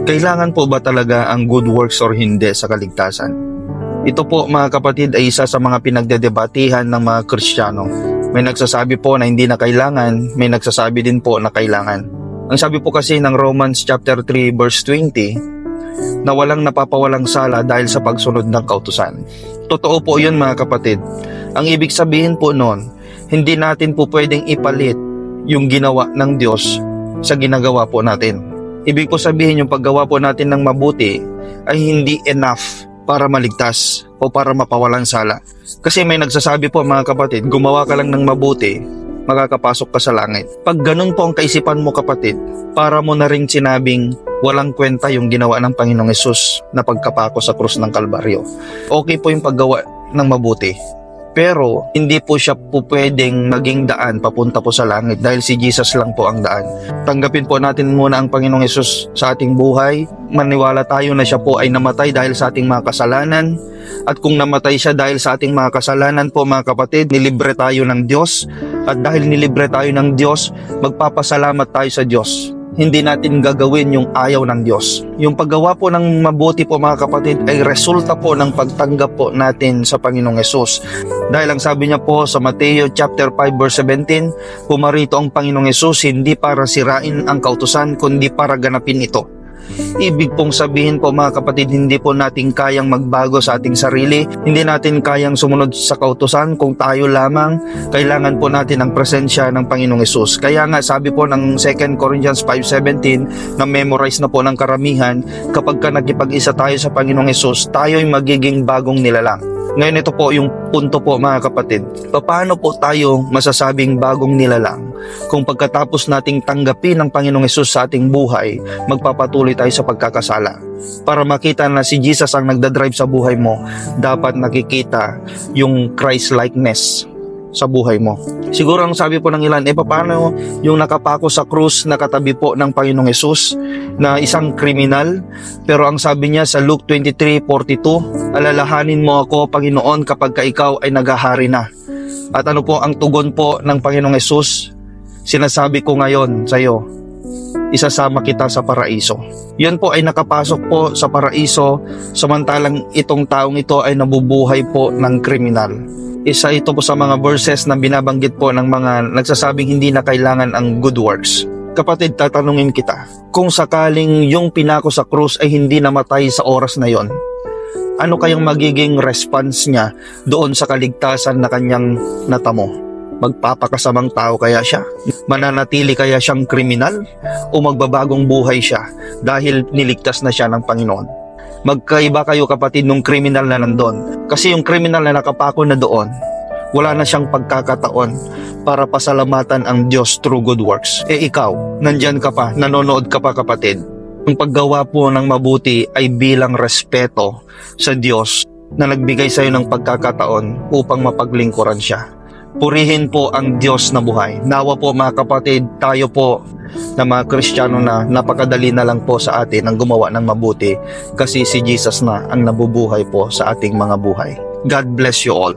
Kailangan po ba talaga ang good works or hindi sa kaligtasan? Ito po mga kapatid ay isa sa mga pinagdedebatihan ng mga Kristiyano. May nagsasabi po na hindi na kailangan, may nagsasabi din po na kailangan. Ang sabi po kasi ng Romans chapter 3 verse 20 na walang napapawalang sala dahil sa pagsunod ng kautusan. Totoo po yun mga kapatid. Ang ibig sabihin po noon, hindi natin po pwedeng ipalit yung ginawa ng Diyos sa ginagawa po natin. Ibig po sabihin yung paggawa po natin ng mabuti ay hindi enough para maligtas o para mapawalang sala. Kasi may nagsasabi po mga kapatid, gumawa ka lang ng mabuti, makakapasok ka sa langit. Pag ganun po ang kaisipan mo kapatid, para mo na ring sinabing walang kwenta yung ginawa ng Panginoong Hesus na pagkapako sa krus ng Kalbaryo. Okay po yung paggawa ng mabuti. Pero hindi po siya po pwedeng maging daan papunta po sa langit dahil si Jesus lang po ang daan. Tanggapin po natin muna ang Panginoong Hesus sa ating buhay. Maniwala tayo na siya po ay namatay dahil sa ating mga kasalanan. At kung namatay siya dahil sa ating mga kasalanan po mga kapatid, nilibre tayo ng Diyos. At dahil nilibre tayo ng Diyos, magpapasalamat tayo sa Diyos. Hindi natin gagawin yung ayaw ng Diyos. Yung paggawa po ng mabuti po mga kapatid ay resulta po ng pagtanggap po natin sa Panginoong Hesus. Dahil ang sabi niya po sa Mateo chapter 5 verse 17, pumarito ang Panginoong Hesus hindi para sirain ang kautusan kundi para ganapin ito. Ibig pong sabihin po mga kapatid, hindi po natin kayang magbago sa ating sarili, hindi natin kayang sumunod sa kautusan kung tayo lamang. Kailangan po natin ang presensya ng Panginoong Hesus. Kaya nga sabi po ng 2 Corinthians 5:17 na memorize na po ng karamihan, kapag ka nakipag-isa tayo sa Panginoong Hesus, tayo'y magiging bagong nilalang. Ngayon ito po yung punto po mga kapatid. Paano po tayo masasabing bagong nilalang kung pagkatapos nating tanggapin ng Panginoong Hesus sa ating buhay, magpapatuloy tayo sa pagkakasala? Para makita na si Jesus ang nagdadrive sa buhay mo, dapat nakikita yung Christ-likeness sa buhay mo. Siguro ang sabi po ng ilan, paano yung nakapako sa krus na katabi po ng Panginoong Hesus na isang kriminal? Pero ang sabi niya sa Luke 23:42, alalahanin mo ako Panginoon kapag ka ikaw ay naghahari na. At ano po ang tugon po ng Panginoong Hesus? Sinasabi ko ngayon sa iyo, isasama kita sa paraiso. Yan po ay nakapasok po sa paraiso, samantalang itong taong ito ay nabubuhay po ng kriminal. Isa ito po sa mga verses na binabanggit po ng mga nagsasabing hindi na kailangan ang good works. Kapatid, tatanungin kita, kung sakaling yung pinako sa krus ay hindi namatay sa oras na yon, ano kayang magiging response niya doon sa kaligtasan na kanyang natamo? Magpapakasamang tao kaya siya? Mananatili kaya siyang kriminal? O magbabagong buhay siya dahil niligtas na siya ng Panginoon? Magkaiba kayo kapatid nung kriminal na nandun. Kasi yung kriminal na nakapako na doon, wala na siyang pagkakataon para pasalamatan ang Diyos through good works. Ikaw, nandyan ka pa, nanonood ka pa kapatid. Ang paggawa po ng mabuti ay bilang respeto sa Diyos na nagbigay sa iyo ng pagkakataon upang mapaglingkuran siya. Purihin po ang Diyos na buhay. Nawa po mga kapatid, tayo po na mga Kristiyano na napakadali na lang po sa atin ang gumawa ng mabuti kasi si Jesus na ang nabubuhay po sa ating mga buhay. God bless you all.